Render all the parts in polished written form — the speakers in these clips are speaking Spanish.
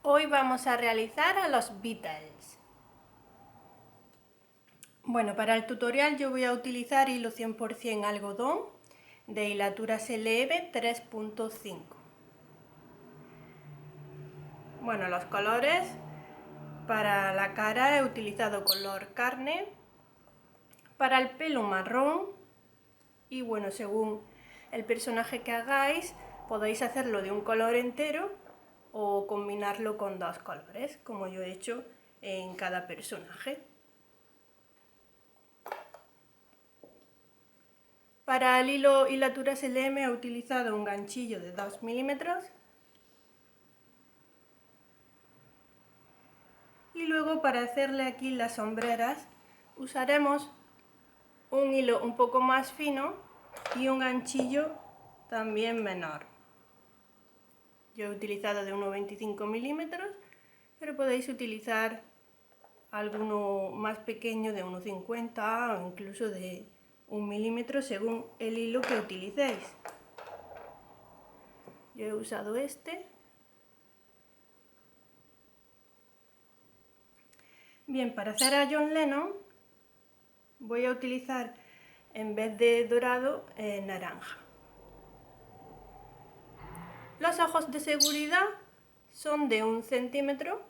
Hoy vamos a realizar a los Beatles. Bueno, para el tutorial yo voy a utilizar hilo 100% algodón de hilatura SLB 3.5. Bueno, los colores, para la cara he utilizado color carne, para el pelo marrón y bueno, según el personaje que hagáis podéis hacerlo de un color entero o combinarlo con dos colores, como yo he hecho en cada personaje. Para el hilo hilatura SLM he utilizado un ganchillo de 2 milímetros y luego para hacerle aquí las sombreras usaremos un hilo un poco más fino y un ganchillo también menor. Yo he utilizado de 1,25 milímetros, pero podéis utilizar alguno más pequeño de 1,50 o incluso de 1 milímetro según el hilo que utilicéis. Yo he usado este. Bien, para hacer a John Lennon voy a utilizar en vez de dorado naranja. Los ojos de seguridad son de 1 centímetro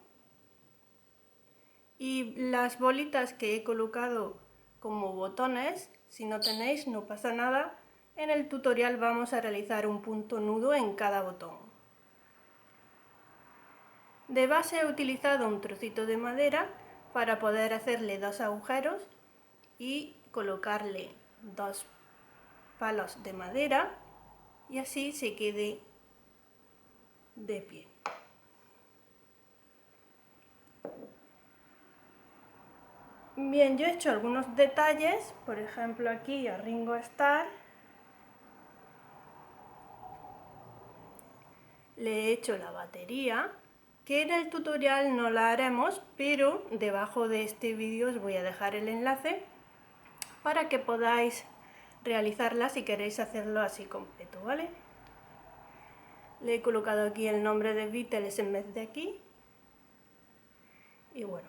y las bolitas que he colocado como botones, si no tenéis no pasa nada, en el tutorial vamos a realizar un punto nudo en cada botón. De base he utilizado un trocito de madera para poder hacerle 2 agujeros y colocarle 2 palos de madera y así se quede de pie. Bien, yo he hecho algunos detalles, por ejemplo aquí a Ringo Starr le he hecho la batería, que en el tutorial no la haremos, pero debajo de este vídeo os voy a dejar el enlace para que podáis realizarla si queréis hacerlo así completo, ¿vale? Le he colocado aquí el nombre de Beatles en vez de aquí. Y bueno,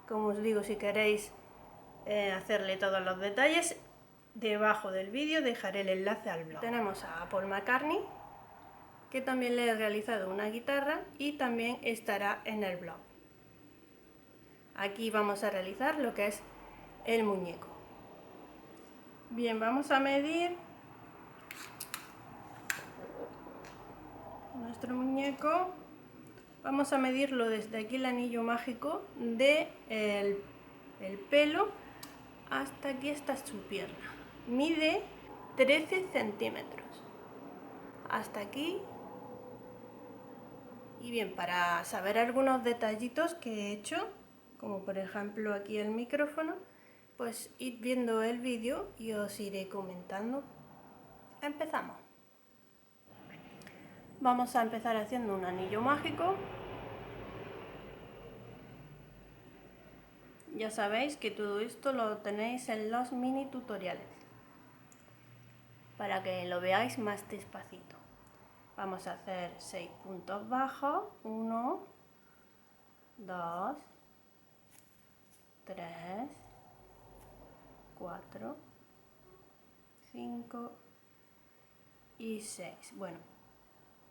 como os digo, si queréis hacerle todos los detalles, debajo del vídeo dejaré el enlace al blog. Tenemos a Paul McCartney, que también le he realizado una guitarra y también estará en el blog. Aquí vamos a realizar lo que es el muñeco. Bien, vamos a medir nuestro muñeco. Vamos a medirlo desde aquí el anillo mágico de el pelo hasta aquí está su pierna. Mide 13 centímetros. Hasta aquí. Y bien, para saber algunos detallitos que he hecho, como por ejemplo aquí el micrófono, pues id viendo el vídeo y os iré comentando. Empezamos. Vamos a empezar haciendo un anillo mágico. Ya sabéis que todo esto lo tenéis en los mini tutoriales, para que lo veáis más despacito. Vamos a hacer 6 puntos bajos. 1, 2, 3, 4, 5 y 6. Bueno,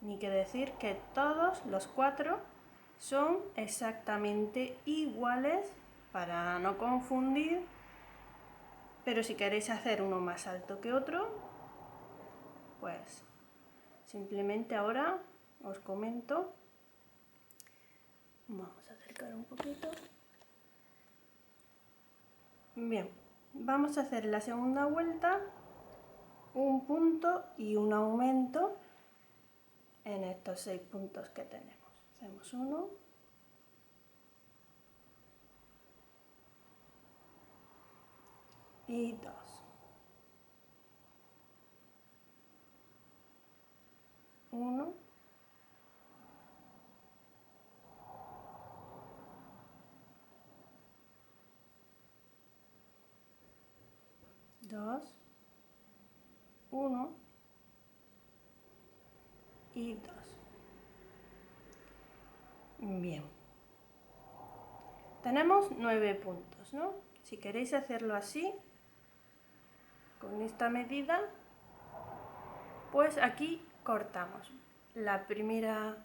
ni que decir que todos los 4 son exactamente iguales para no confundir, pero si queréis hacer uno más alto que otro, pues simplemente ahora os comento. Vamos a acercar un poquito. Bien, vamos a hacer la segunda vuelta, un punto y un aumento en estos 6 puntos que tenemos. Hacemos 1, y 2. 1, 2, 1 y 2. Bien. Tenemos 9 puntos, ¿no? Si queréis hacerlo así, con esta medida, pues aquí cortamos la primera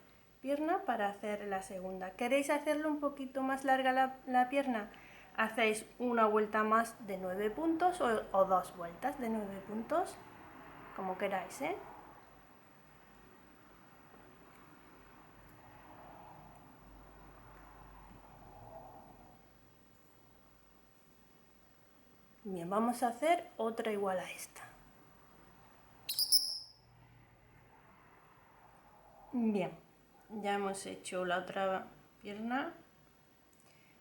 pierna para hacer la segunda. ¿Queréis hacerlo un poquito más larga la pierna? Hacéis una vuelta más de 9 puntos o 2 vueltas de 9 puntos, como queráis, ¿eh? Bien, vamos a hacer otra igual a esta. Bien, ya hemos hecho la otra pierna.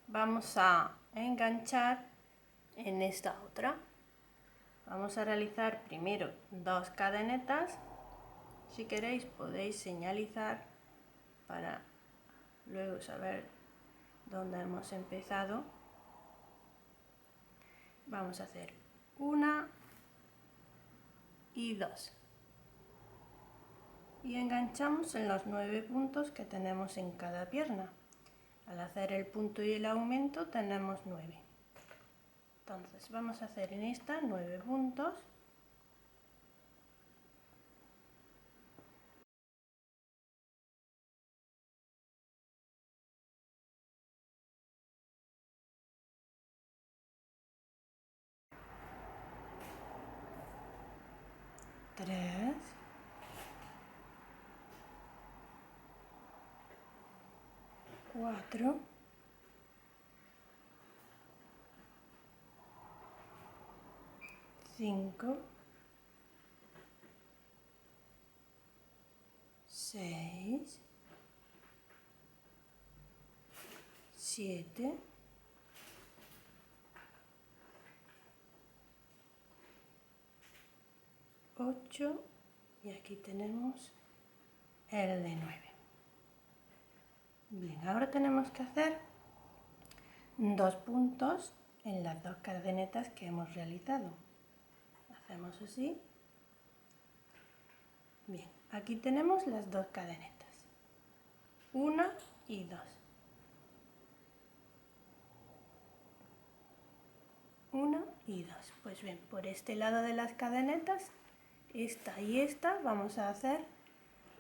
Vamos a enganchar en esta otra. Vamos a realizar primero 2 cadenetas. Si queréis podéis señalizar para luego saber dónde hemos empezado. Vamos a hacer 1 y 2. Y enganchamos en los 9 puntos que tenemos en cada pierna. Al hacer el punto y el aumento tenemos 9. Entonces vamos a hacer en esta 9 puntos. Tres, 4, 5, 6, 7, 8 y aquí tenemos el de 9. Bien, ahora tenemos que hacer 2 puntos en las 2 cadenetas que hemos realizado. Hacemos así. Bien, aquí tenemos las 2 cadenetas. 1 y 2. 1 y 2. Pues bien, por este lado de las cadenetas, esta y esta, vamos a hacer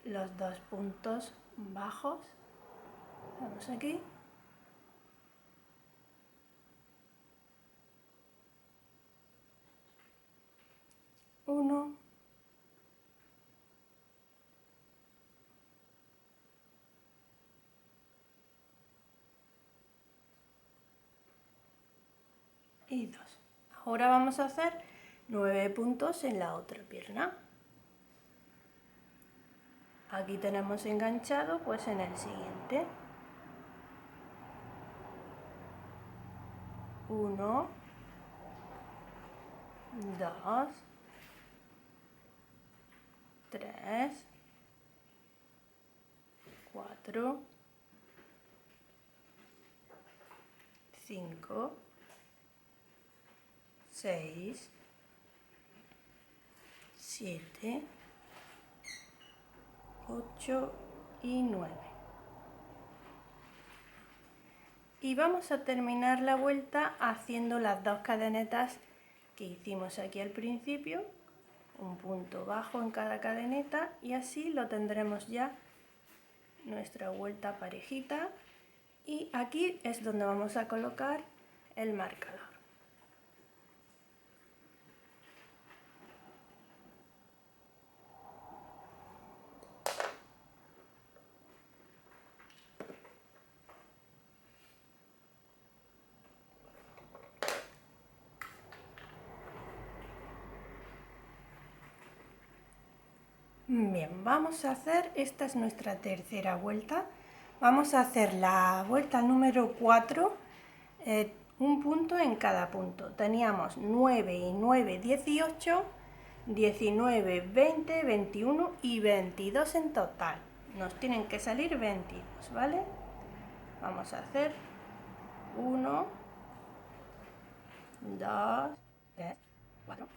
los 2 puntos bajos. Vamos aquí. Uno. Y 2. Ahora vamos a hacer 9 puntos en la otra pierna. Aquí tenemos enganchado, pues en el siguiente. 1, 2, 3, 4, 5, 6, 7, 8 y 9. Y vamos a terminar la vuelta haciendo las 2 cadenetas que hicimos aquí al principio, un punto bajo en cada cadeneta y así lo tendremos ya nuestra vuelta parejita y aquí es donde vamos a colocar el marcador. Bien, vamos a hacer, esta es nuestra tercera vuelta, vamos a hacer la vuelta número 4, un punto en cada punto. Teníamos 9 y 9, 18, 19, 20, 21 y 22 en total. Nos tienen que salir 22, ¿vale? Vamos a hacer 1, 2, 3, 4,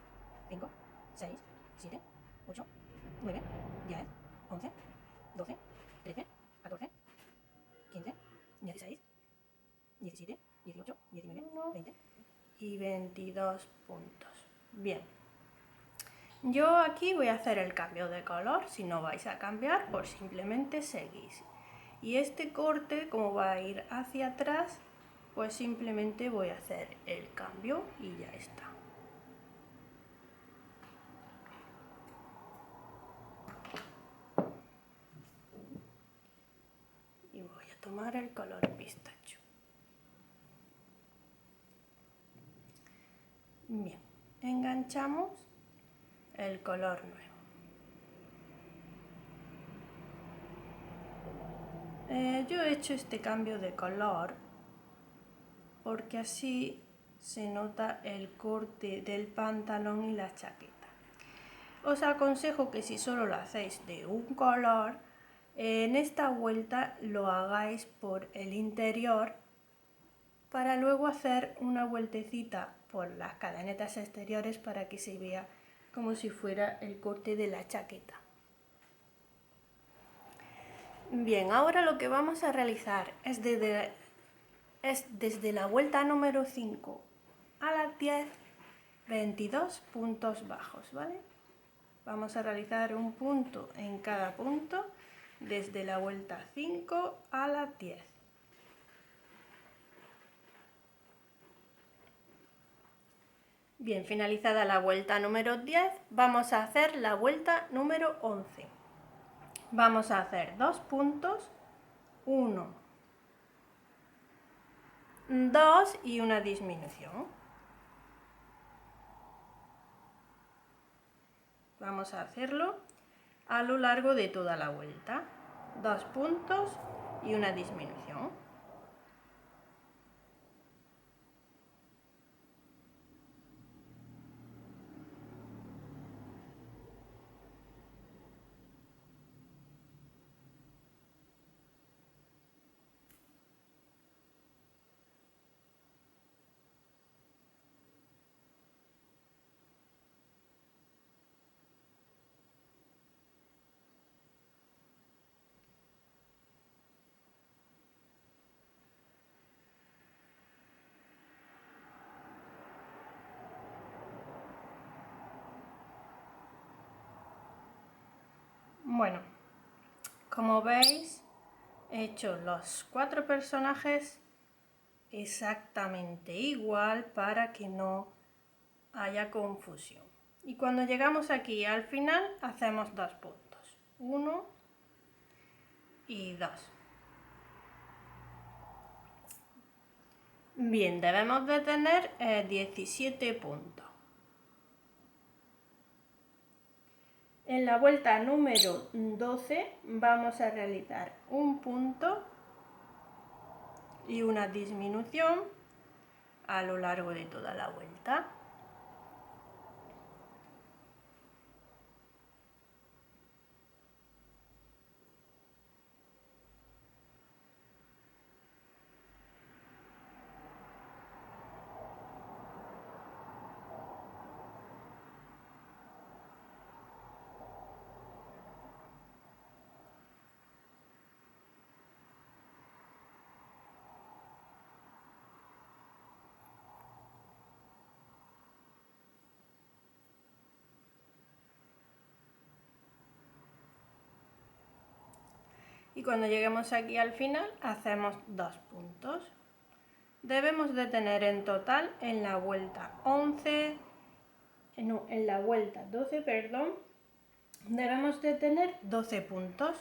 5, 6, 7, 8, 9, 10, 11, 12, 13, 14, 15, y 22 puntos. Bien, yo aquí voy a hacer el cambio de color. Si no vais a cambiar, pues simplemente seguís. Y este corte, como va a ir hacia atrás, pues simplemente voy a hacer el cambio y ya está. Y voy a tomar el color pistacho. Bien, enganchamos el color nuevo. Yo he hecho este cambio de color porque así se nota el corte del pantalón y la chaqueta. Os aconsejo que si solo lo hacéis de un color, en esta vuelta lo hagáis por el interior para luego hacer una vueltecita por las cadenetas exteriores para que se vea como si fuera el corte de la chaqueta. Bien, ahora lo que vamos a realizar es desde la vuelta número 5 a las 10, 22 puntos bajos, ¿vale? Vamos a realizar un punto en cada punto desde la vuelta 5 a las 10. Bien, finalizada la vuelta número 10, vamos a hacer la vuelta número 11. Vamos a hacer 2 puntos, 1, 2 y una disminución. Vamos a hacerlo a lo largo de toda la vuelta. 2 puntos y una disminución. Bueno, como veis, he hecho los 4 personajes exactamente igual para que no haya confusión. Y cuando llegamos aquí al final, hacemos 2 puntos. 1 y 2. Bien, debemos de tener 17 puntos. En la vuelta número 12 vamos a realizar un punto y una disminución a lo largo de toda la vuelta. Y cuando lleguemos aquí al final, hacemos 2 puntos. Debemos de tener en total en la vuelta 11, no, en la vuelta 12, perdón, debemos de tener 12 puntos.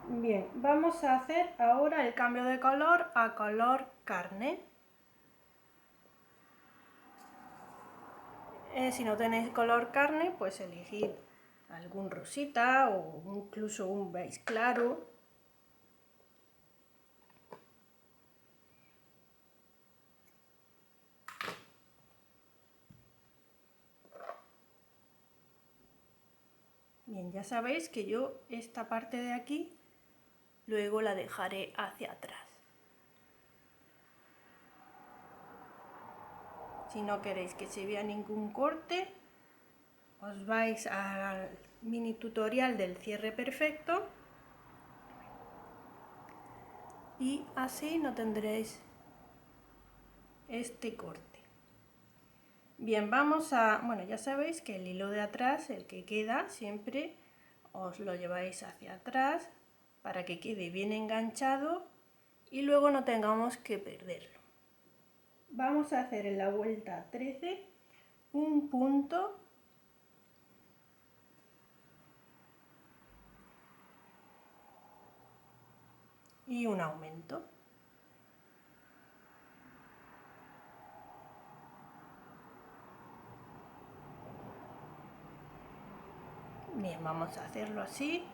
Bien, vamos a hacer ahora el cambio de color a color carne. Si no tenéis color carne, pues elegid algún rosita o incluso un beige claro. Bien, ya sabéis que yo esta parte de aquí luego la dejaré hacia atrás. Si no queréis que se vea ningún corte, os vais al mini tutorial del cierre perfecto y así no tendréis este corte. Bien, vamos a, bueno, ya sabéis que el hilo de atrás, el que queda, siempre os lo lleváis hacia atrás para que quede bien enganchado y luego no tengamos que perderlo. Vamos a hacer en la vuelta 13 un punto y un aumento. Bien, vamos a hacerlo así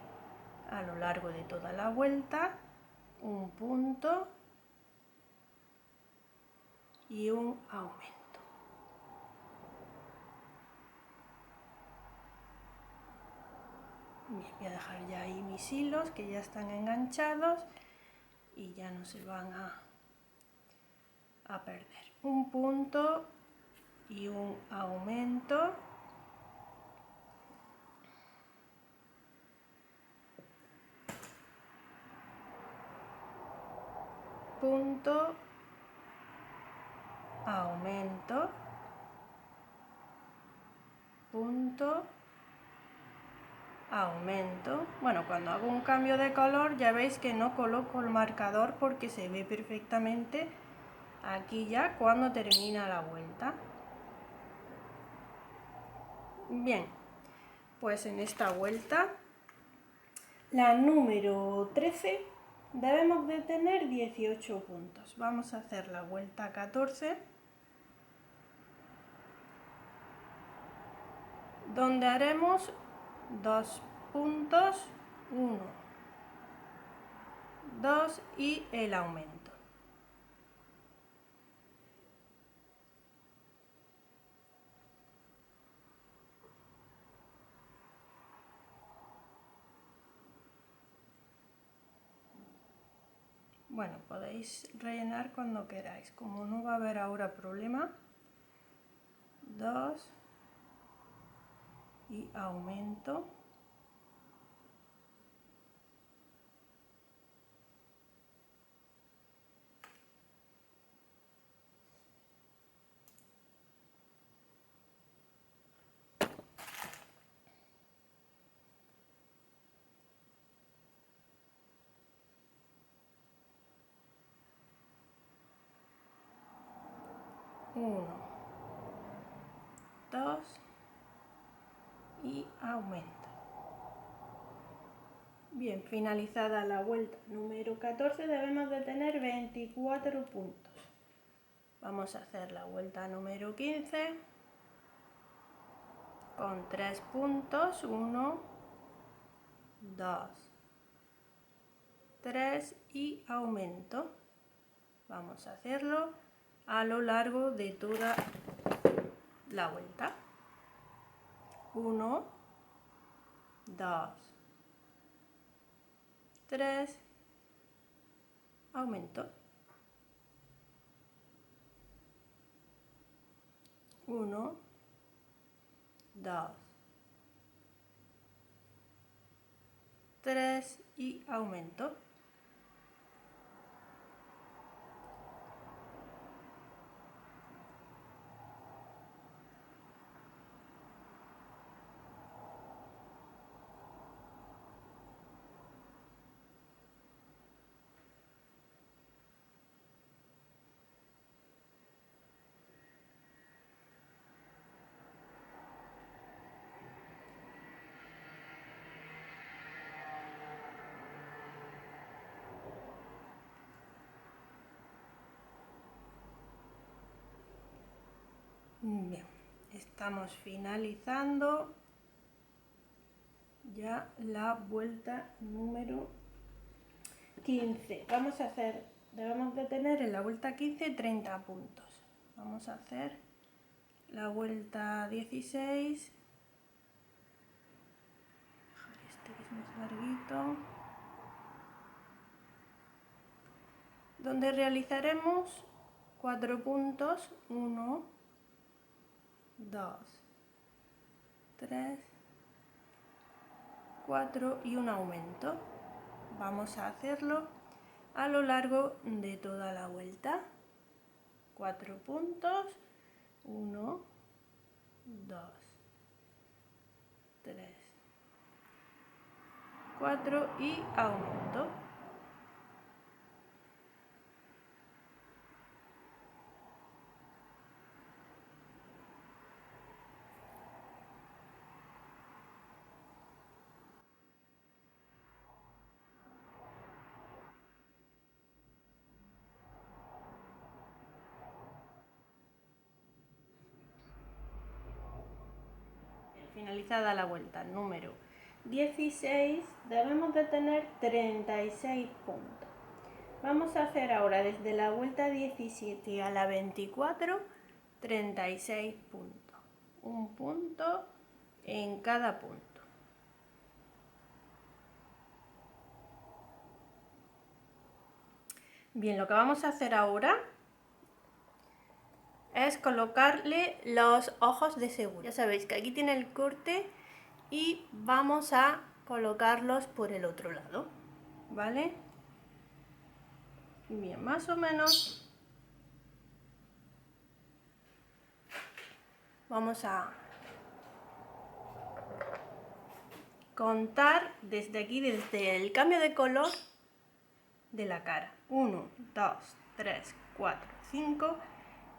a lo largo de toda la vuelta, un punto y un aumento. Bien, voy a dejar ya ahí mis hilos que ya están enganchados y ya no se van a perder. Un punto y un aumento. Punto, aumento, punto, aumento. Bueno, cuando hago un cambio de color ya veis que no coloco el marcador porque se ve perfectamente aquí ya cuando termina la vuelta. Bien, pues en esta vuelta, la número 13, debemos de tener 18 puntos. Vamos a hacer la vuelta 14, donde haremos 2 puntos, 1, 2 y el aumento. Bueno, podéis rellenar cuando queráis, como no va a haber ahora problema. 2 y aumento. Uno, 2 y aumento. Bien, finalizada la vuelta número 14 debemos de tener 24 puntos. Vamos a hacer la vuelta número 15 con 3 puntos, 1, 2, 3 y aumento. Vamos a hacerlo a lo largo de toda la vuelta. 1, 2, 3, aumento. 1, 2, 3 y aumento. Bien, estamos finalizando ya la vuelta número 15. Vamos a hacer, debemos de tener en la vuelta 15 30 puntos. Vamos a hacer la vuelta 16. Este que es más larguito. Donde realizaremos 4 puntos, 1, 2, 3, 4 y un aumento. Vamos a hacerlo a lo largo de toda la vuelta. 4 puntos, 1, 2, 3, 4 y aumento. Finalizada la vuelta número 16, debemos de tener 36 puntos. Vamos a hacer ahora desde la vuelta 17 a la 24, 36 puntos. Un punto en cada punto. Bien, lo que vamos a hacer ahora es colocarle los ojos de seguro. Ya sabéis que aquí tiene el corte y vamos a colocarlos por el otro lado, ¿vale? Bien, más o menos vamos a contar desde aquí, desde el cambio de color de la cara. 1, 2, 3, 4, 5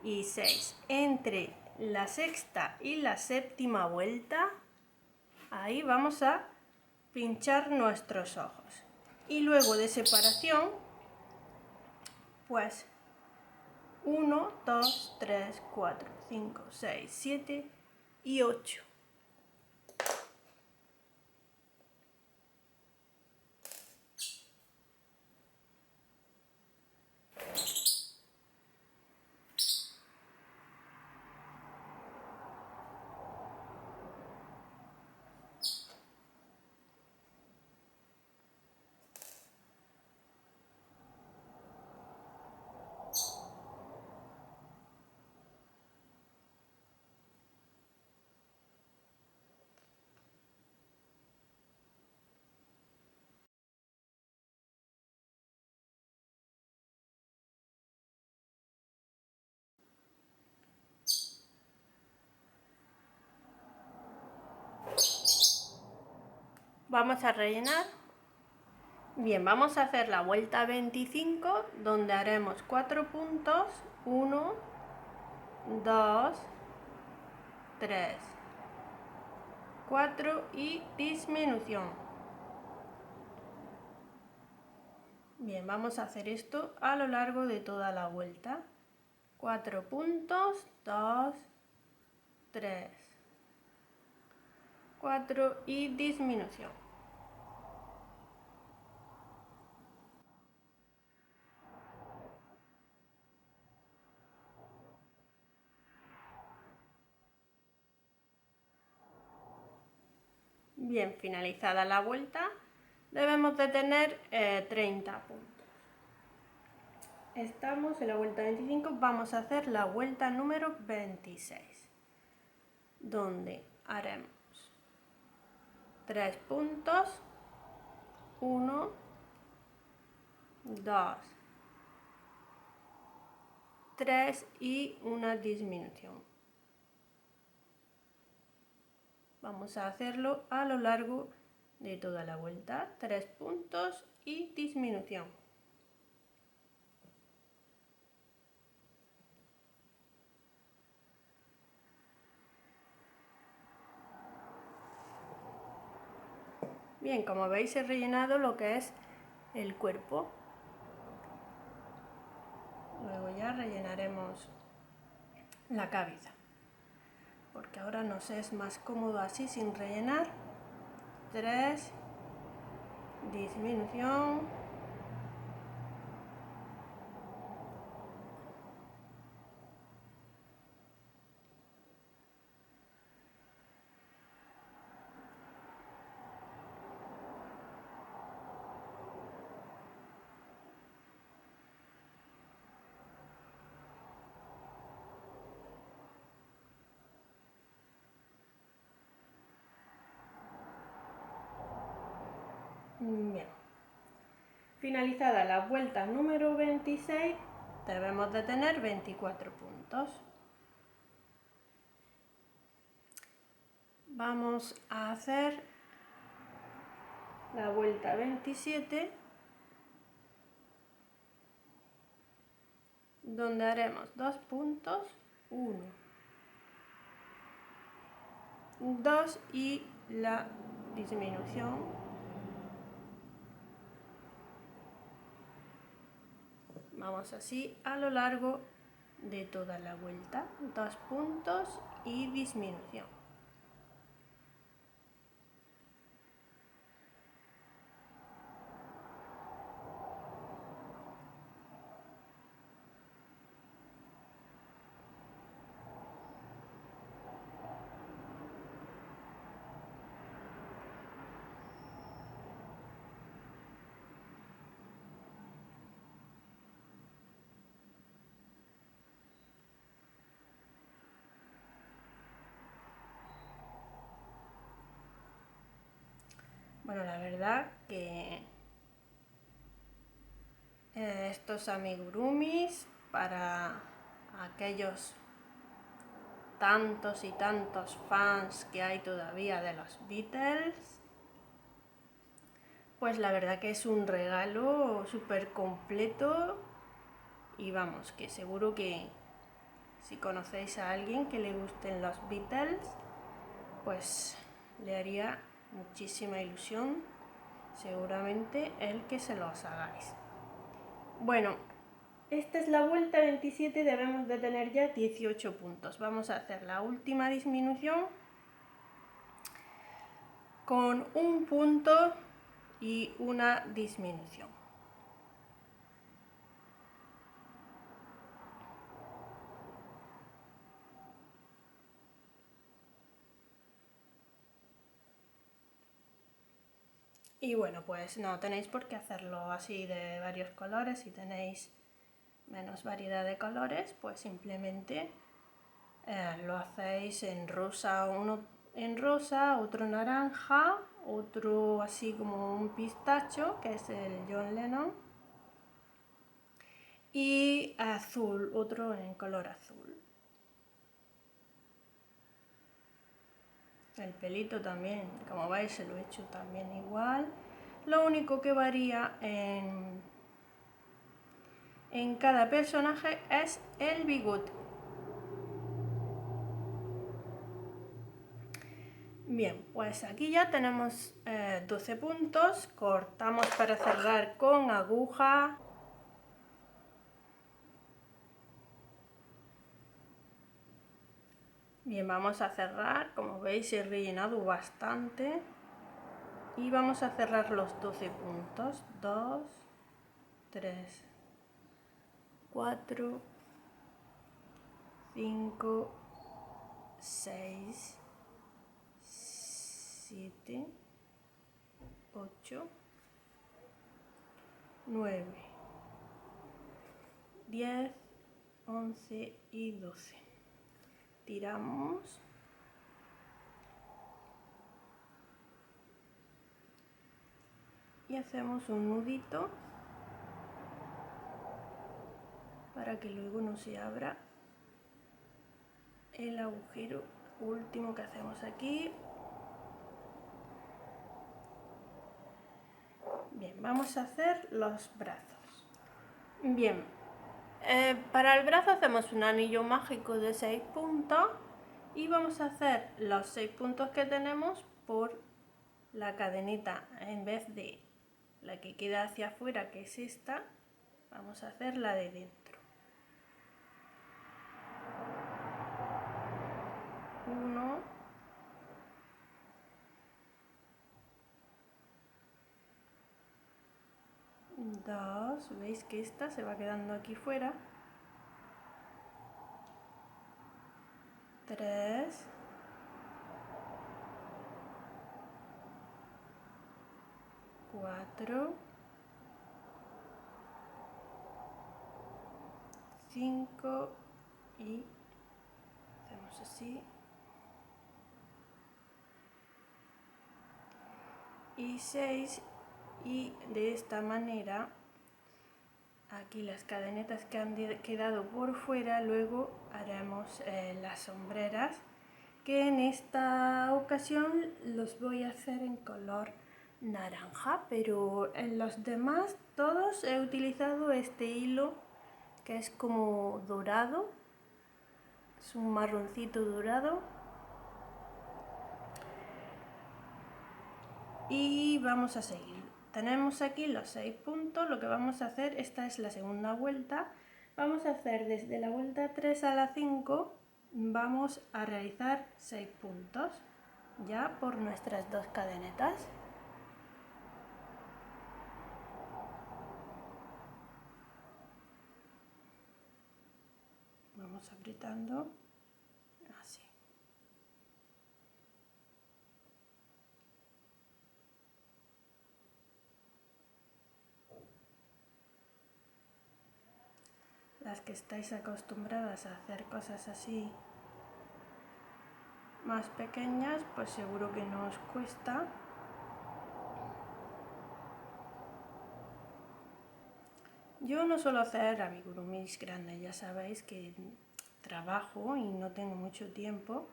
y 6. Entre la sexta y la séptima vuelta, ahí vamos a pinchar nuestros ojos. Y luego de separación, pues 1, 2, 3, 4, 5, 6, 7 y 8. Vamos a rellenar. Bien, vamos a hacer la vuelta 25, donde haremos 4 puntos, 1, 2, 3, 4 y disminución. Bien, vamos a hacer esto a lo largo de toda la vuelta. 4 puntos, 2, 3, 4 y disminución. Bien, finalizada la vuelta, debemos de tener 30 puntos. Estamos en la vuelta 25, vamos a hacer la vuelta número 26, donde haremos 3 puntos, 1, 2, 3 y una disminución. Vamos a hacerlo a lo largo de toda la vuelta, 3 puntos y disminución. Bien, como veis he rellenado lo que es el cuerpo. Luego ya rellenaremos la cabeza, porque ahora nos es más cómodo así sin rellenar. 3, disminución, bien. Finalizada la vuelta número 26, debemos de tener 24 puntos. Vamos a hacer la vuelta 27, donde haremos 2 puntos, 1, 2 y la disminución. Vamos así a lo largo de toda la vuelta, 2 puntos y disminución. Bueno, la verdad que estos amigurumis, para aquellos tantos y tantos fans que hay todavía de los Beatles, pues la verdad que es un regalo súper completo y vamos, que seguro que si conocéis a alguien que le gusten los Beatles, pues le haría muchísima ilusión seguramente el que se los hagáis. Bueno, esta es la vuelta 27, debemos de tener ya 18 puntos. Vamos a hacer la última disminución con un punto y una disminución. Y bueno, pues no tenéis por qué hacerlo así de varios colores. Si tenéis menos variedad de colores, pues simplemente lo hacéis en rosa, uno en rosa, otro naranja, otro así como un pistacho, que es el John Lennon, y azul, otro en color azul. El pelito también, como veis, se lo he hecho también igual. Lo único que varía en cada personaje es el bigote. Bien, pues aquí ya tenemos 12 puntos. Cortamos para cerrar con aguja. Bien, vamos a cerrar. Como veis, he rellenado bastante. Y vamos a cerrar los 12 puntos. 2, 3, 4, 5, 6, 7, 8, 9, 10, 11 y 12. Tiramos. Y hacemos un nudito para que luego no se abra el agujero último que hacemos aquí. Bien, vamos a hacer los brazos. Bien, para el brazo hacemos un anillo mágico de 6 puntos y vamos a hacer los 6 puntos que tenemos por la cadenita. En vez de la que queda hacia afuera, que es esta, vamos a hacer la de dentro. 1, 2, veis que esta se va quedando aquí fuera. 3, 4, 5 y hacemos así. Y 6, y de esta manera aquí las cadenetas que han quedado por fuera. Luego haremos las sombreras, que en esta ocasión los voy a hacer en color naranja, pero en los demás todos he utilizado este hilo que es como dorado, es un marroncito dorado. Y vamos a seguir. Tenemos aquí los 6 puntos. Lo que vamos a hacer, esta es la segunda vuelta, vamos a hacer desde la vuelta 3 a la 5, vamos a realizar 6 puntos ya por nuestras 2 cadenetas. Vamos apretando así. Las que estáis acostumbradas a hacer cosas así más pequeñas, pues seguro que no os cuesta. Yo no suelo hacer amigurumis grandes, ya sabéis que trabajo y no tengo mucho tiempo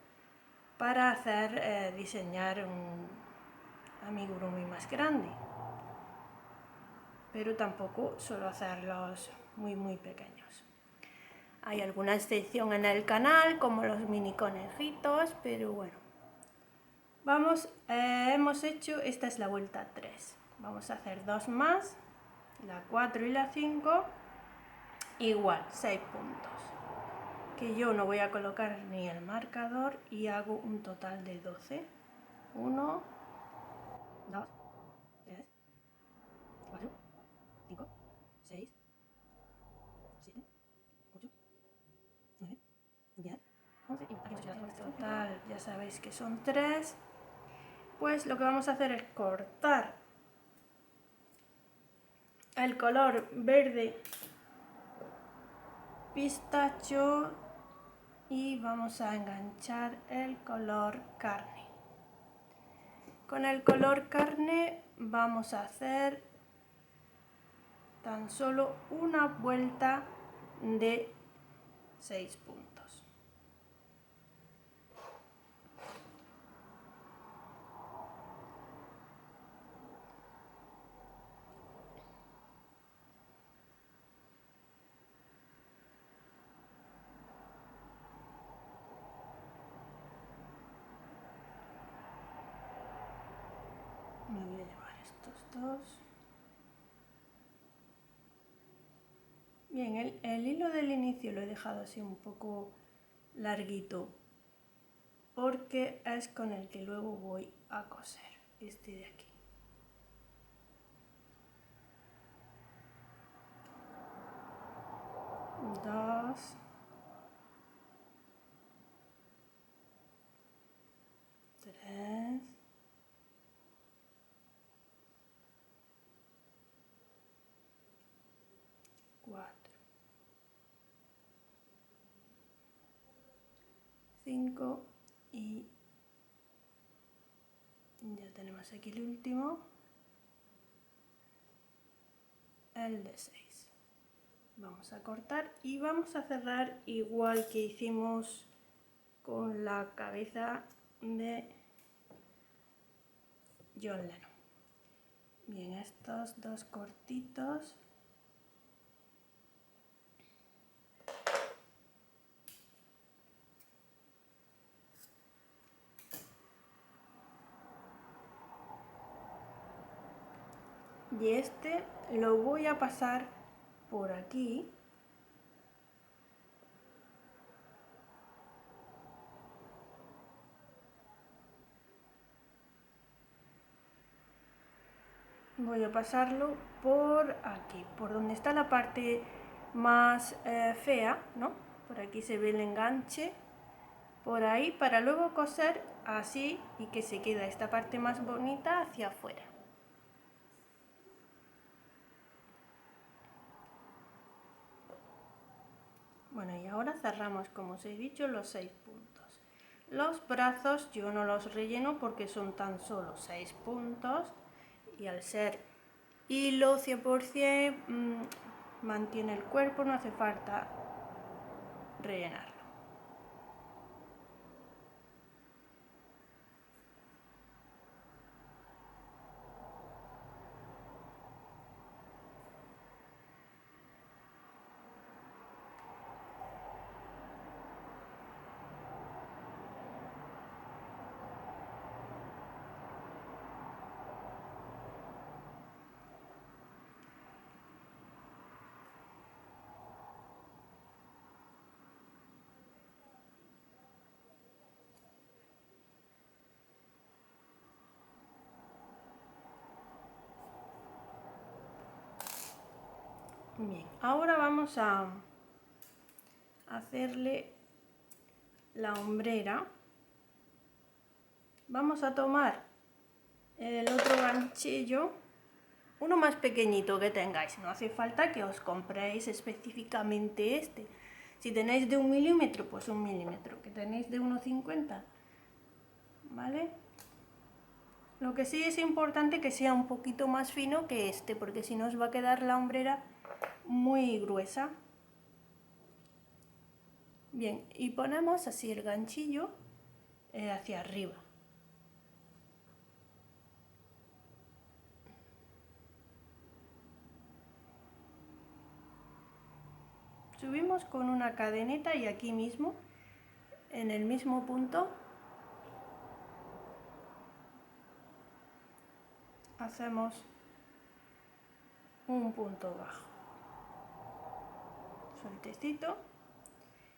para hacer diseñar un amigurumi más grande, pero tampoco suelo hacerlos muy pequeños. Hay alguna excepción en el canal, como los mini conejitos, pero bueno. Vamos, hemos hecho, esta es la vuelta 3. Vamos a hacer 2 más, la 4 y la 5, igual, 6 puntos. Que yo no voy a colocar ni el marcador y hago un total de 12. 1, 2, 3, 4, 5, 6, 7, 8, 9, 10, 11 y aquí total, ya sabéis que son 3. Pues lo que vamos a hacer es cortar el color verde pistacho y vamos a enganchar el color carne. Con el color carne vamos a hacer tan solo una vuelta de 6 puntos. Me voy a llevar estos dos. Bien, el hilo del inicio lo he dejado así un poco larguito porque es con el que luego voy a coser, este de aquí. Dos, tres, 4, 5 y ya tenemos aquí el último, el de 6. Vamos a cortar y vamos a cerrar igual que hicimos con la cabeza de John Lennon. Bien, estos dos cortitos. Y este lo voy a pasar por aquí. Voy a pasarlo por aquí, por donde está la parte más fea, ¿no? Por aquí se ve el enganche, por ahí, para luego coser así y que se queda esta parte más bonita hacia afuera. Bueno, y ahora cerramos, como os he dicho, los 6 puntos. Los brazos yo no los relleno porque son tan solo 6 puntos y al ser hilo 100%, mantiene el cuerpo, no hace falta rellenarlo. Bien, ahora vamos a hacerle la hombrera. Vamos a tomar el otro ganchillo, uno más pequeñito que tengáis, no hace falta que os compréis específicamente este. Si tenéis de 1 milímetro, pues 1 milímetro, que tenéis de 1,50, ¿vale? Lo que sí es importante que sea un poquito más fino que este, porque si no os va a quedar la hombrera muy gruesa. Bien, y ponemos así el ganchillo hacia arriba. Subimos con una cadeneta y aquí mismo, en el mismo punto, hacemos un punto bajo. Sueltecito.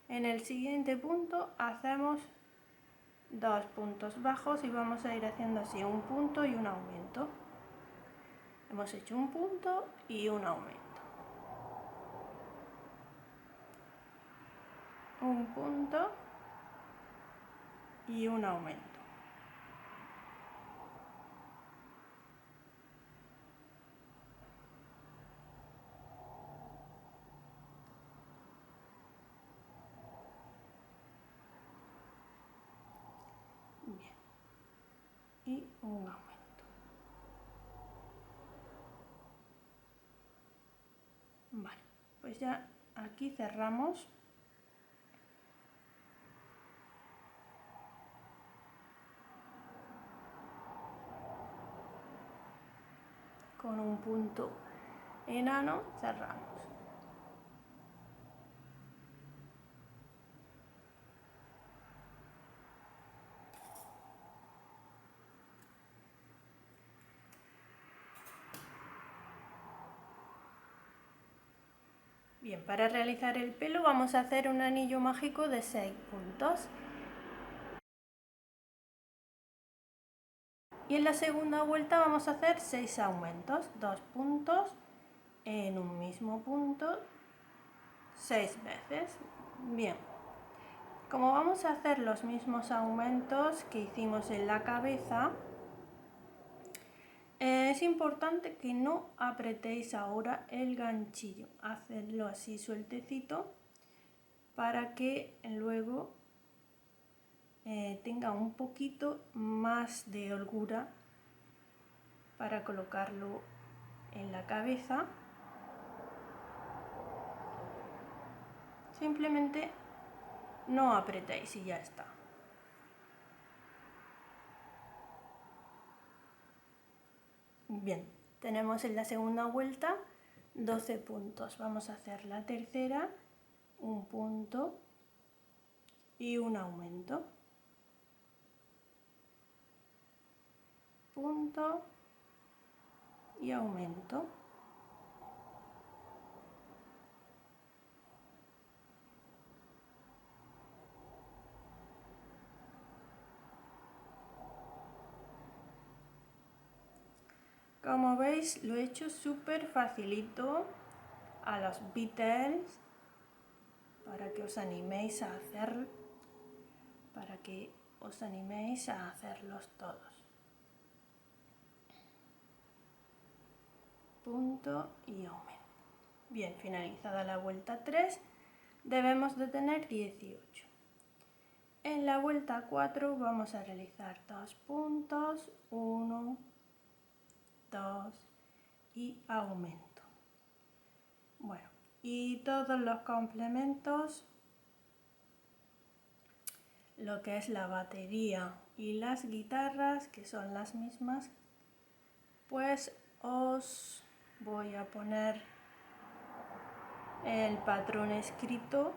En el siguiente punto hacemos 2 puntos bajos y vamos a ir haciendo así un punto y un aumento. Hemos hecho un punto y un aumento. Un punto y un aumento. Bien. Y un aumento. Vale, pues ya aquí cerramos. Con un punto enano cerramos. Bien, para realizar el pelo vamos a hacer un anillo mágico de 6 puntos. Y en la segunda vuelta vamos a hacer 6 aumentos, 2 puntos en un mismo punto 6 veces. Bien, como vamos a hacer los mismos aumentos que hicimos en la cabeza, es importante que no apretéis ahora el ganchillo, hacedlo así sueltecito para que luego tenga un poquito más de holgura para colocarlo en la cabeza. Simplemente no apretéis y ya está. Bien, tenemos en la segunda vuelta 12 puntos. Vamos a hacer la tercera, un punto y un aumento. Punto y aumento. Como veis, lo he hecho súper facilito a los Beatles para que os animéis a hacerlos todos. Punto y aumento. Bien, finalizada la vuelta 3, debemos de tener 18. En la vuelta 4 vamos a realizar 2 puntos, 1, 2 y aumento. Bueno, y todos los complementos, lo que es la batería y las guitarras, que son las mismas, pues os voy a poner el patrón escrito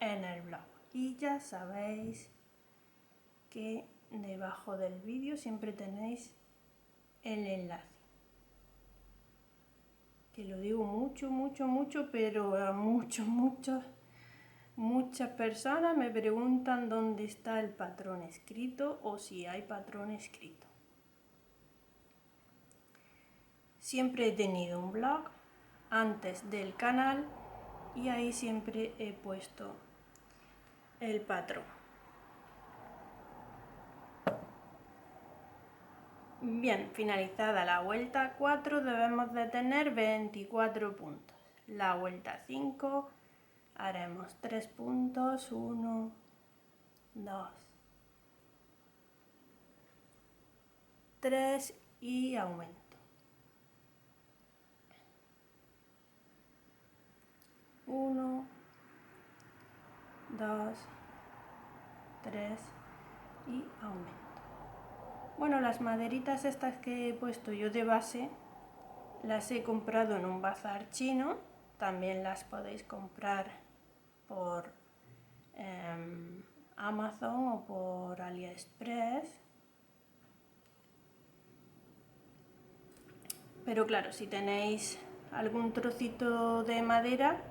en el blog. Y ya sabéis que debajo del vídeo siempre tenéis el enlace. Que lo digo mucho, pero a muchas personas me preguntan dónde está el patrón escrito o si hay patrón escrito. Siempre he tenido un blog antes del canal y ahí siempre he puesto el patrón. Bien, finalizada la vuelta 4 debemos de tener 24 puntos. La vuelta 5 haremos 3 puntos, 1, 2, 3 y aumento. 1, 2, 3 y aumento. Bueno, las maderitas estas que he puesto yo de base las he comprado en un bazar chino. También las podéis comprar por Amazon o por AliExpress. Pero claro, si tenéis algún trocito de madera,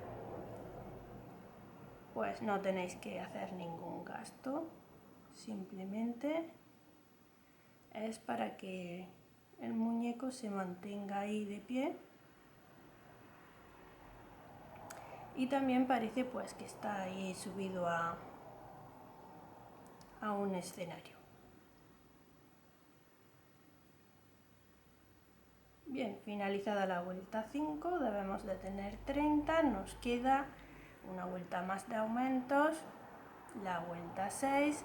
pues no tenéis que hacer ningún gasto. Simplemente es para que el muñeco se mantenga ahí de pie. Y también parece pues que está ahí subido a un escenario. Bien, finalizada la vuelta 5 debemos de tener 30, nos queda una vuelta más de aumentos, la vuelta 6,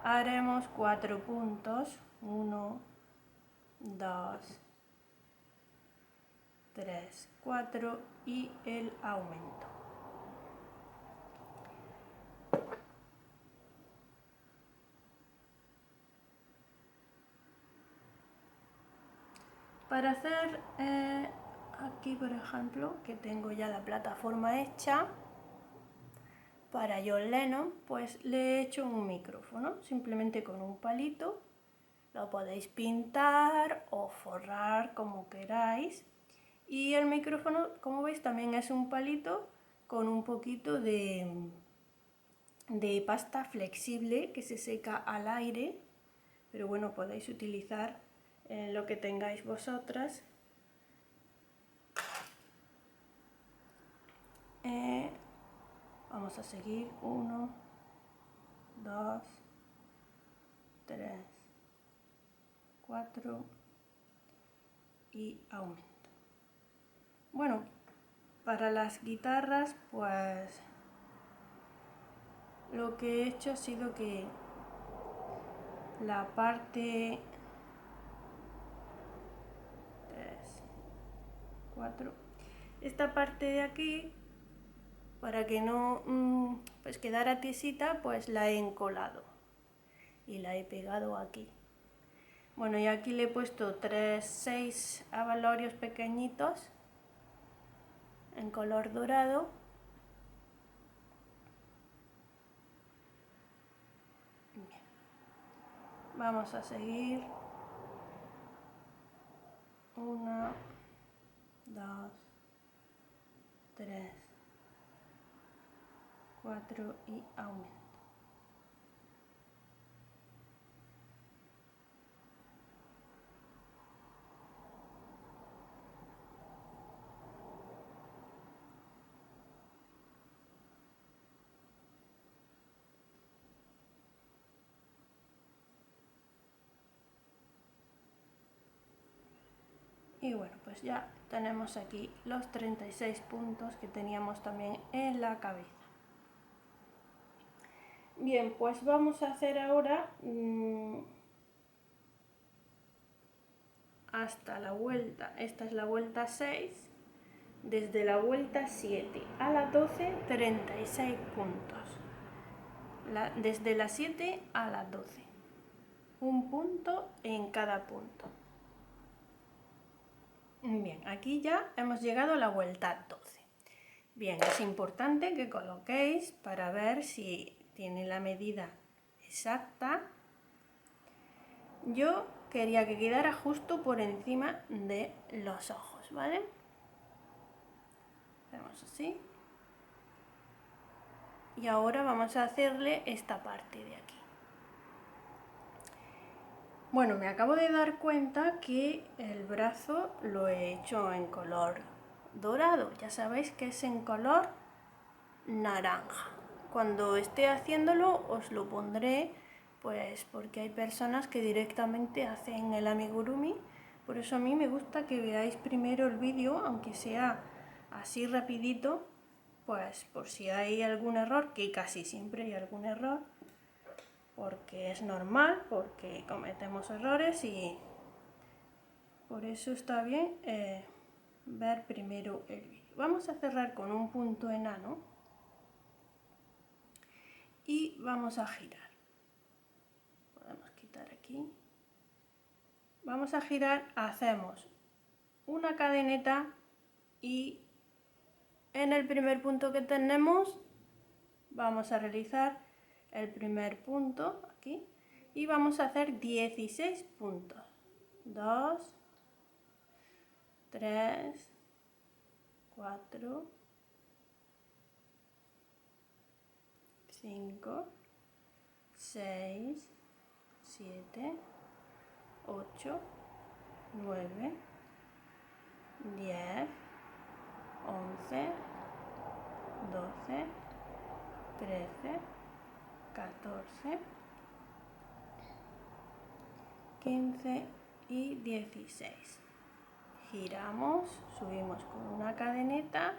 haremos 4 puntos, 1, 2, 3, 4 y el aumento. Para hacer aquí, por ejemplo, que tengo ya la plataforma hecha para John Lennon, pues le he hecho un micrófono, simplemente con un palito. Lo podéis pintar o forrar como queráis. Y el micrófono, como veis, también es un palito con un poquito de pasta flexible que se seca al aire. Pero bueno, podéis utilizar lo que tengáis vosotras. Vamos a seguir. 1, 2, 3, 4 y aumento. Bueno, para las guitarras, pues lo que he hecho ha sido que la parte 3, 4, esta parte de aquí, para que no pues quedara tiesita, pues la he encolado y la he pegado aquí. Bueno, y aquí le he puesto 6 abalorios pequeñitos en color dorado. Bien. Vamos a seguir. 1, 2, 3, 4 y aumento. Y bueno, pues ya tenemos aquí los 36 puntos que teníamos también en la cabeza. Bien, pues vamos a hacer ahora hasta la vuelta. Esta es la vuelta 6. desde la vuelta 7 a la 12, 36 puntos. Desde la 7 a la 12. Un punto en cada punto. Bien, aquí ya hemos llegado a la vuelta 12. Bien, es importante que coloquéis para ver si tiene la medida exacta. Yo quería que quedara justo por encima de los ojos, ¿vale? Hacemos así. Y ahora vamos a hacerle esta parte de aquí. Bueno, me acabo de dar cuenta que el brazo lo he hecho en color dorado. Ya sabéis que es en color naranja. Cuando esté haciéndolo os lo pondré, pues porque hay personas que directamente hacen el amigurumi. Por eso a mí me gusta que veáis primero el vídeo, aunque sea así rapidito, pues por si hay algún error, que casi siempre hay algún error, porque es normal, porque cometemos errores y por eso está bien ver primero el vídeo. Vamos a cerrar con un punto enano y vamos a girar. Podemos quitar aquí. Vamos a girar, hacemos una cadeneta y en el primer punto que tenemos vamos a realizar el primer punto aquí y vamos a hacer 16 puntos. 2, 3, 4, 5, 6, 7, 8, 9, 10, 11, 12, 13, 14, 15 y 16. Giramos, subimos con una cadeneta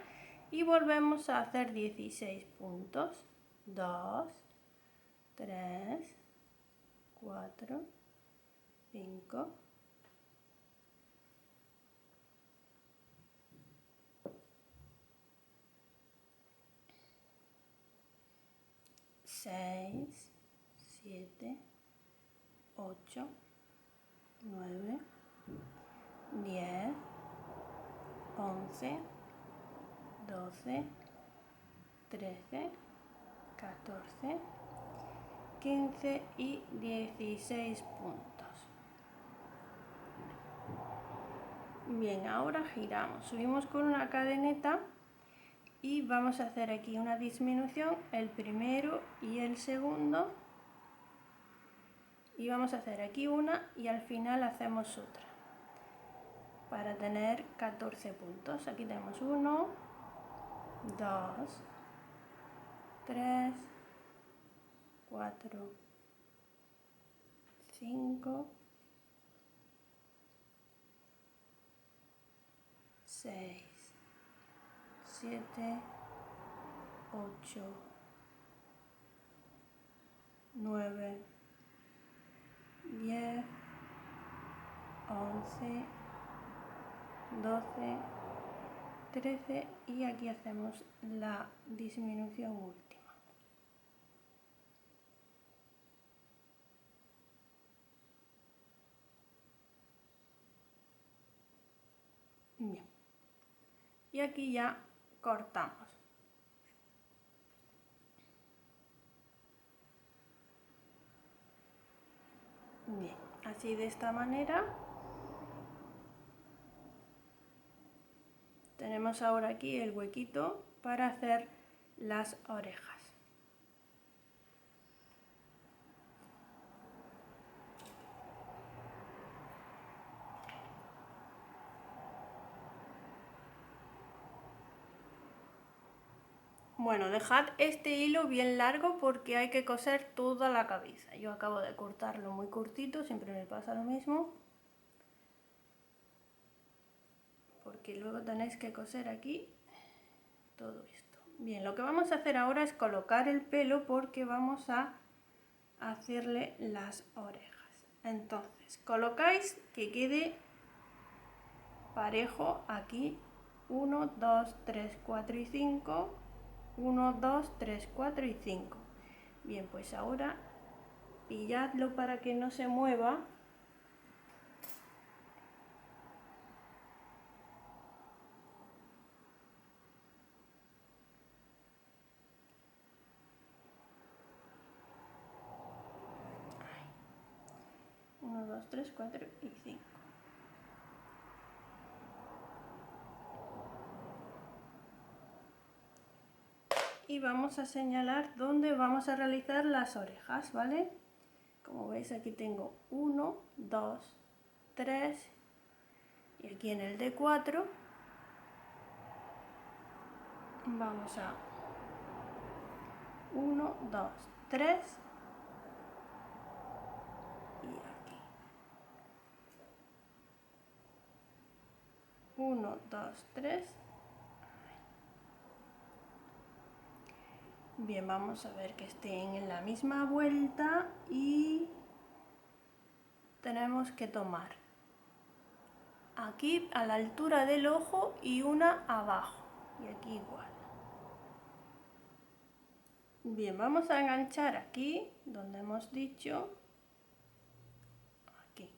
y volvemos a hacer 16 puntos. 2, 3, 4, 5, 6, 7, 8, 9, 10, 11, 12, 13, 14, 15 y 16 puntos. Bien, ahora giramos, subimos con una cadeneta y vamos a hacer aquí una disminución, el primero y el segundo, y vamos a hacer aquí una y al final hacemos otra para tener 14 puntos. Aquí tenemos 1, 2, 3, 4, 5, 6, 7, 8, 9, 10, 11, 12, 13 y aquí hacemos la disminución última. Bien. Y aquí ya cortamos. Bien, así de esta manera. Tenemos ahora aquí el huequito para hacer las orejas. Bueno, dejad este hilo bien largo porque hay que coser toda la cabeza. Yo acabo de cortarlo muy cortito, siempre me pasa lo mismo. Porque luego tenéis que coser aquí todo esto. Bien, lo que vamos a hacer ahora es colocar el pelo porque vamos a hacerle las orejas. Entonces, colocáis que quede parejo aquí 1, 2, 3, 4 y 5. 1, 2, 3, 4 y 5. Bien, pues ahora pilladlo para que no se mueva. Ahí. 1, 2, 3, 4 y 5. Y vamos a señalar dónde vamos a realizar las orejas, ¿vale? Como veis, aquí tengo 1, 2, 3 y aquí en el de 4 vamos a 1, 2, 3 y aquí 1, 2, 3. Bien, vamos a ver que estén en la misma vuelta y tenemos que tomar aquí a la altura del ojo y una abajo y aquí igual. Bien, vamos a enganchar aquí donde hemos dicho, aquí.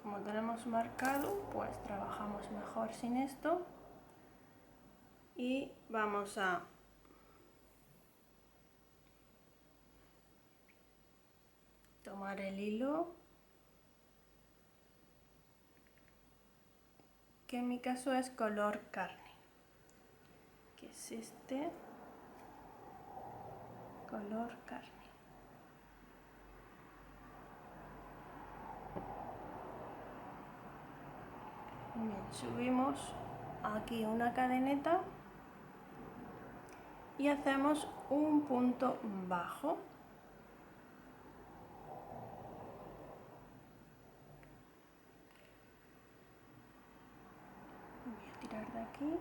Como tenemos marcado, pues trabajamos mejor sin esto y vamos a tomar el hilo, que en mi caso es color carne, que es este color carne. Bien, subimos aquí una cadeneta y hacemos un punto bajo. Voy a tirar de aquí,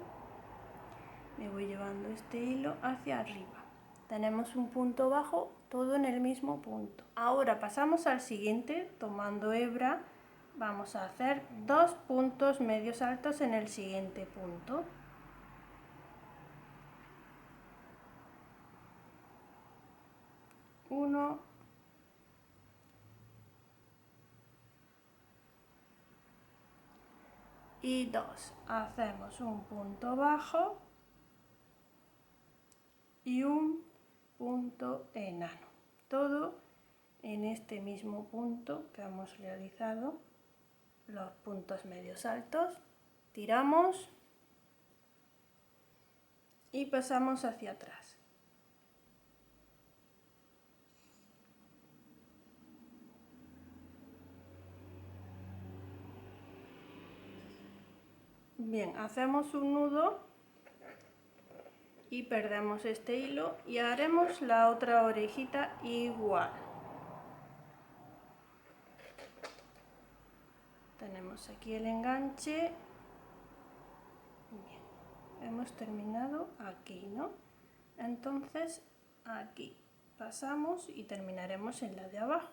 me voy llevando este hilo hacia arriba. Tenemos un punto bajo, todo en el mismo punto. Ahora pasamos al siguiente, tomando hebra, vamos a hacer 2 puntos medios altos en el siguiente punto. Uno y 2. Hacemos un punto bajo y un punto enano. Todo en este mismo punto que hemos realizado los puntos medios altos. Tiramos y pasamos hacia atrás. Bien, hacemos un nudo y perdemos este hilo y haremos la otra orejita igual. Tenemos aquí el enganche. Bien, hemos terminado aquí, ¿no? Entonces aquí pasamos y terminaremos en la de abajo.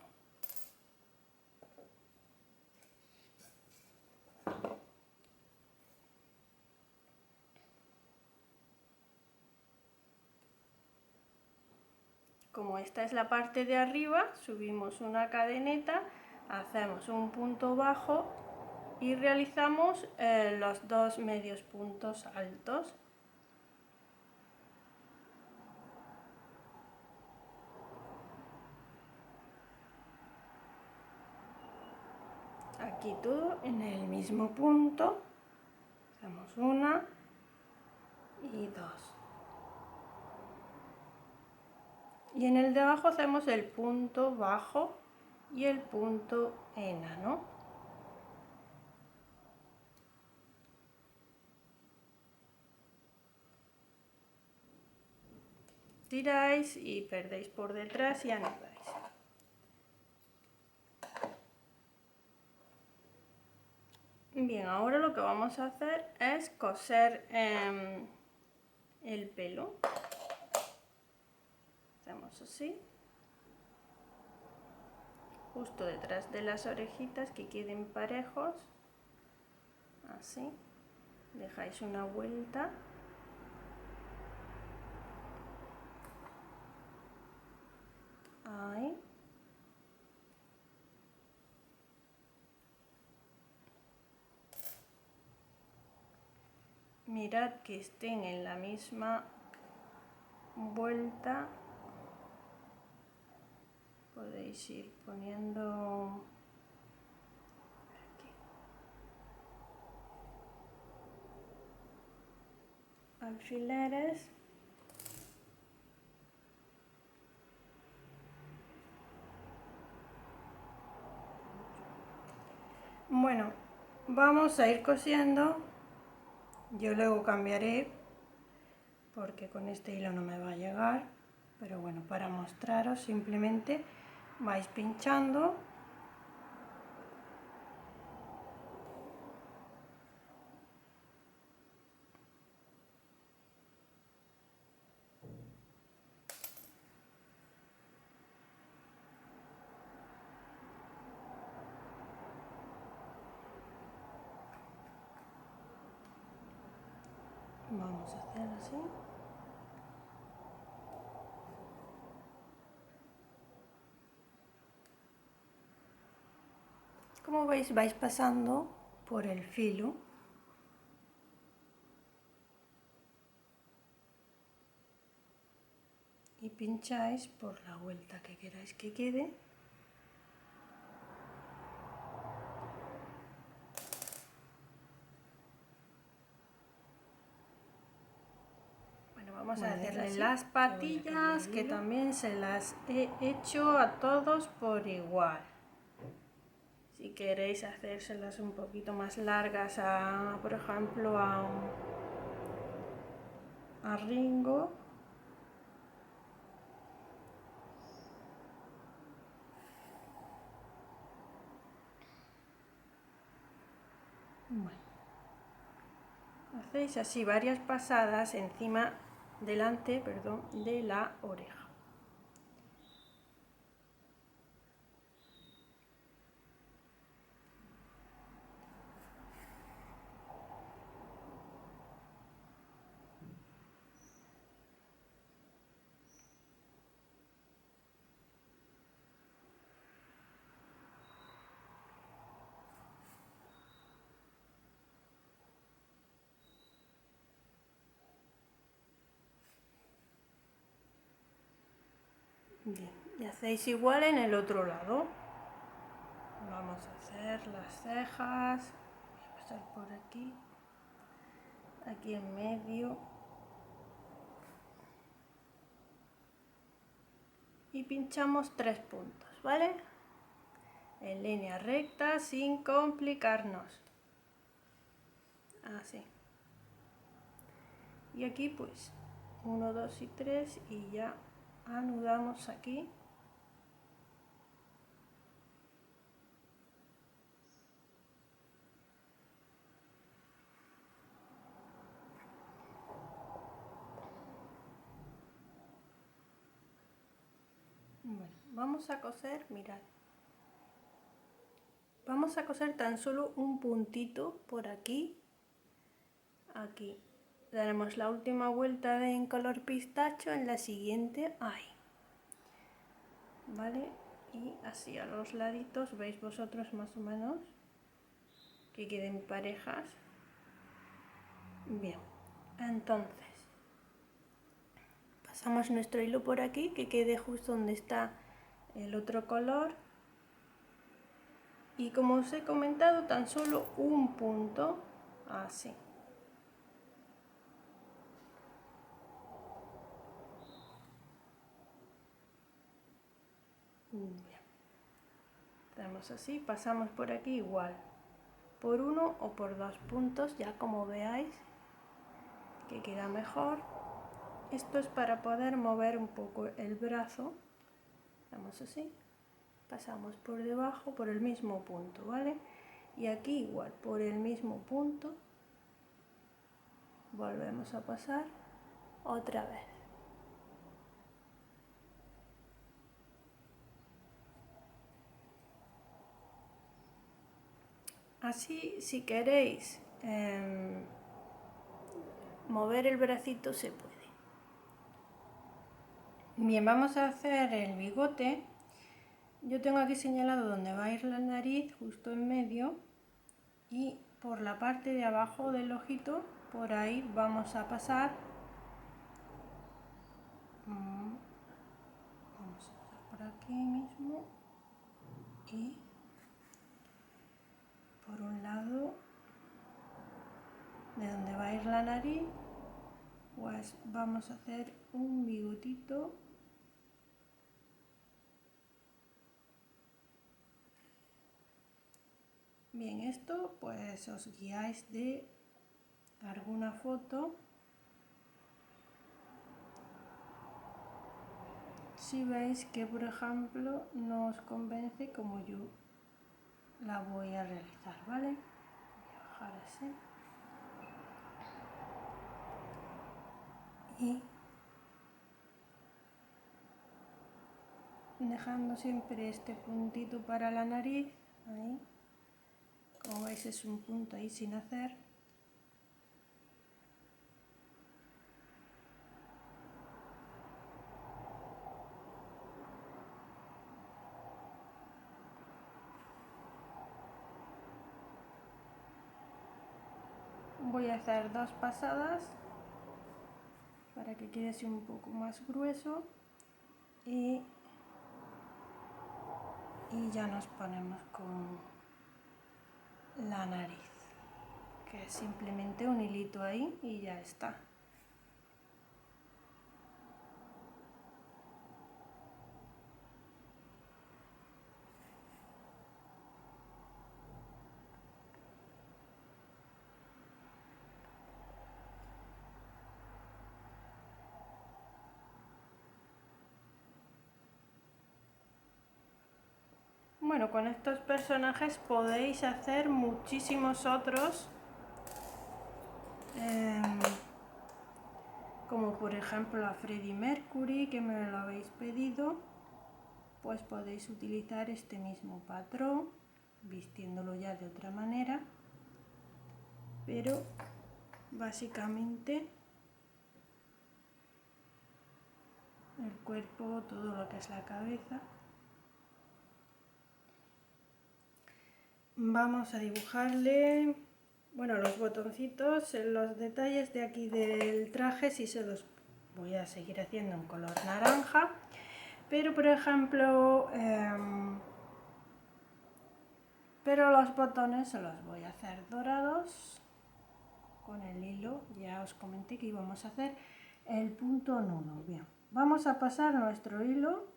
Como esta es la parte de arriba, subimos una cadeneta, hacemos un punto bajo y realizamos los 2 medios puntos altos. Aquí todo en el mismo punto, hacemos una y 2. Y en el de abajo hacemos el punto bajo y el punto enano. Tiráis y perdéis por detrás y anudáis. Bien, ahora lo que vamos a hacer es coser el pelo. Hacemos así. justo detrás de las orejitas, que queden parejos, así, dejáis una vuelta. Ahí. Mirad que estén en la misma vuelta. Podéis ir poniendo aquí alfileres. Bueno, vamos a ir cosiendo. Yo luego cambiaré porque con este hilo no me va a llegar, pero bueno, para mostraros simplemente vais pinchando vamos a hacer así. Como veis, vais pasando por el filo y pincháis por la vuelta que queráis que quede. Bueno, vamos a hacerle las patillas, que también se las he hecho a todos por igual. Si queréis hacérselas un poquito más largas, por ejemplo, a Ringo, bueno, hacéis así varias pasadas delante de la oreja. Bien, y hacéis igual en el otro lado. Vamos a hacer las cejas. Voy a pasar por aquí, aquí en medio. Y pinchamos 3 puntos, ¿vale? En línea recta, sin complicarnos. Así. Y aquí pues 1, 2 y 3 y ya anudamos aquí. Bueno, vamos a coser, mirad. Vamos a coser tan solo un puntito por aquí. Aquí. Daremos la última vuelta en color pistacho, en la siguiente ahí. ¿Vale? Y así a los laditos, veis vosotros más o menos que queden parejas. Bien, entonces pasamos nuestro hilo por aquí, que quede justo donde está el otro color. Y como os he comentado, tan solo un punto, así. Bien. Hacemos así, pasamos por aquí igual, por 1 o por 2 puntos, ya como veáis que queda mejor. Esto es para poder mover un poco el brazo. Hacemos así, pasamos por debajo, por el mismo punto, ¿vale? Y aquí igual, por el mismo punto, volvemos a pasar otra vez. Así, si queréis mover el bracito, se puede. Bien, vamos a hacer el bigote. Yo tengo aquí señalado donde va a ir la nariz, justo en medio, y por la parte de abajo del ojito, por ahí vamos a pasar. Vamos a hacer por aquí mismo y por un lado de donde va a ir la nariz, pues vamos a hacer un bigotito. Bien, esto pues os guiáis de alguna foto. Si veis que, por ejemplo, no os convence como yo la voy a realizar, ¿vale? Voy a bajar así. Y dejando siempre este puntito para la nariz, ahí. Como veis es un punto ahí sin hacer. Voy a hacer 2 pasadas para que quede así un poco más grueso y ya nos ponemos con la nariz, que es simplemente un hilito ahí y ya está. Bueno, con estos personajes podéis hacer muchísimos otros, como por ejemplo a Freddie Mercury, que me lo habéis pedido, pues podéis utilizar este mismo patrón, vistiéndolo ya de otra manera, pero básicamente el cuerpo, todo lo que es la cabeza. Vamos a dibujarle, bueno, los botoncitos, los detalles de aquí del traje, sí se los voy a seguir haciendo en color naranja, pero por ejemplo, pero los botones se los voy a hacer dorados con el hilo. Ya os comenté que íbamos a hacer el punto nudo. Bien, vamos a pasar nuestro hilo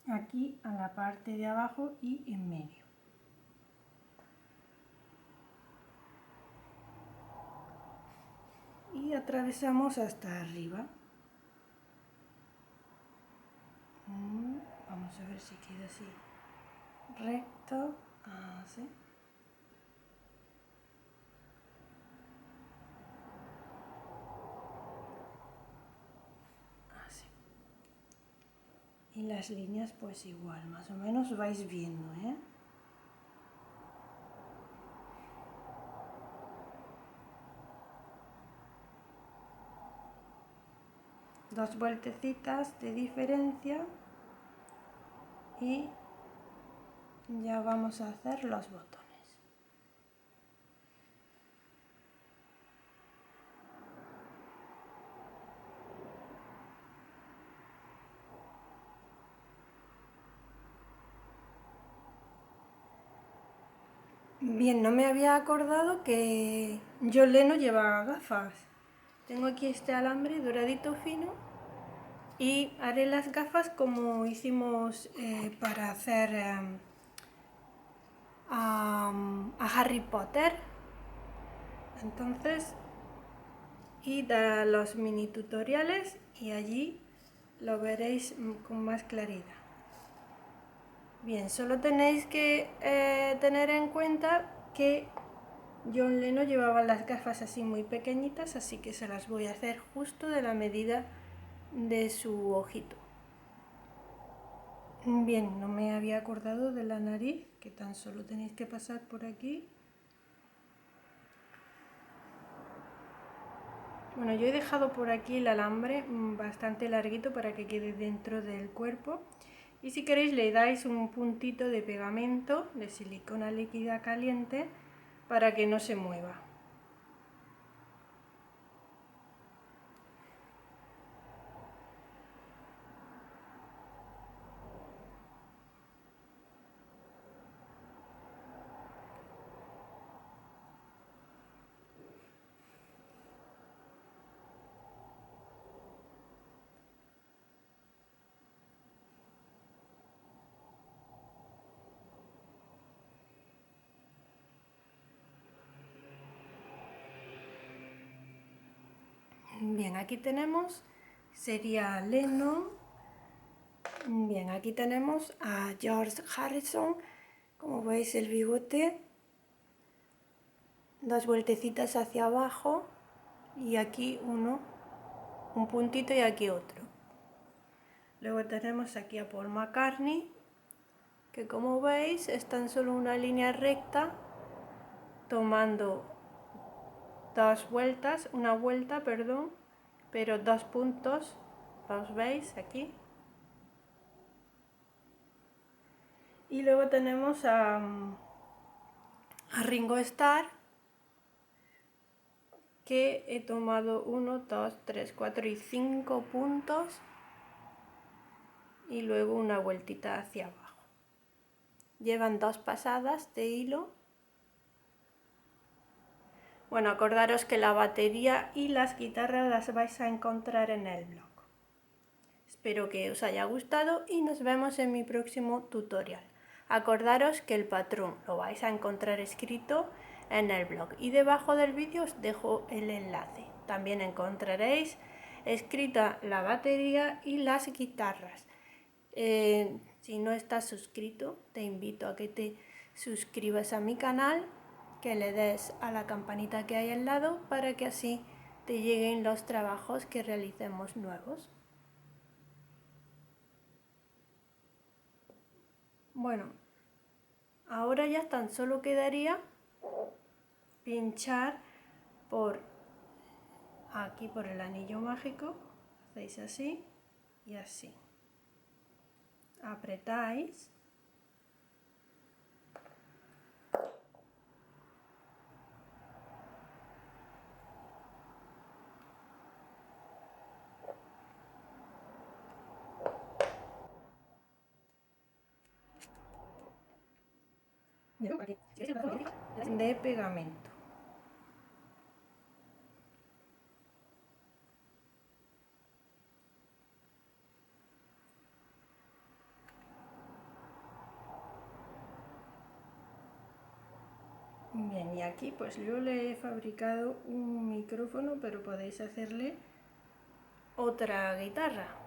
aquí a la parte de abajo y en medio. Y atravesamos hasta arriba. Vamos a ver si queda así recto, así. Así. Y las líneas pues igual, más o menos vais viendo, ¿eh? Dos vueltecitas de diferencia y ya vamos a hacer los botones. Bien, no me había acordado que John Lennon llevaba gafas. Tengo aquí este alambre doradito fino y haré las gafas como hicimos para hacer a Harry Potter. Entonces, id a los mini tutoriales y allí lo veréis con más claridad. Bien, solo tenéis que tener en cuenta que John Lennon llevaba las gafas así muy pequeñitas, así que se las voy a hacer justo de la medida de su ojito. Bien, no me había acordado de la nariz, que tan solo tenéis que pasar por aquí. Bueno, yo he dejado por aquí el alambre bastante larguito para que quede dentro del cuerpo. Y si queréis le dais un puntito de pegamento de silicona líquida caliente para que no se mueva. Bien, aquí tenemos, sería Lennon. Bien, aquí tenemos a George Harrison, como veis el bigote, dos vueltecitas hacia abajo y aquí uno, un puntito y aquí otro. Luego tenemos aquí a Paul McCartney, que como veis está en solo una línea recta, tomando una vuelta, perdón, pero dos puntos, ¿los veis aquí? Y luego tenemos a Ringo Starr, que he tomado 1, 2, 3, 4 y 5 puntos y luego una vueltita hacia abajo. Llevan 2 pasadas de hilo. Bueno, acordaros que la batería y las guitarras las vais a encontrar en el blog. Espero que os haya gustado y nos vemos en mi próximo tutorial. Acordaros que el patrón lo vais a encontrar escrito en el blog y debajo del vídeo os dejo el enlace. También encontraréis escrita la batería y las guitarras. Si no estás suscrito, te invito a que te suscribas a mi canal, que le des a la campanita que hay al lado para que así te lleguen los trabajos que realicemos nuevos. Bueno, ahora ya tan solo quedaría pinchar por aquí, por el anillo mágico. Hacéis así y así. Apretáis. De pegamento. Bien, y aquí pues yo le he fabricado un micrófono, pero podéis hacerle otra guitarra.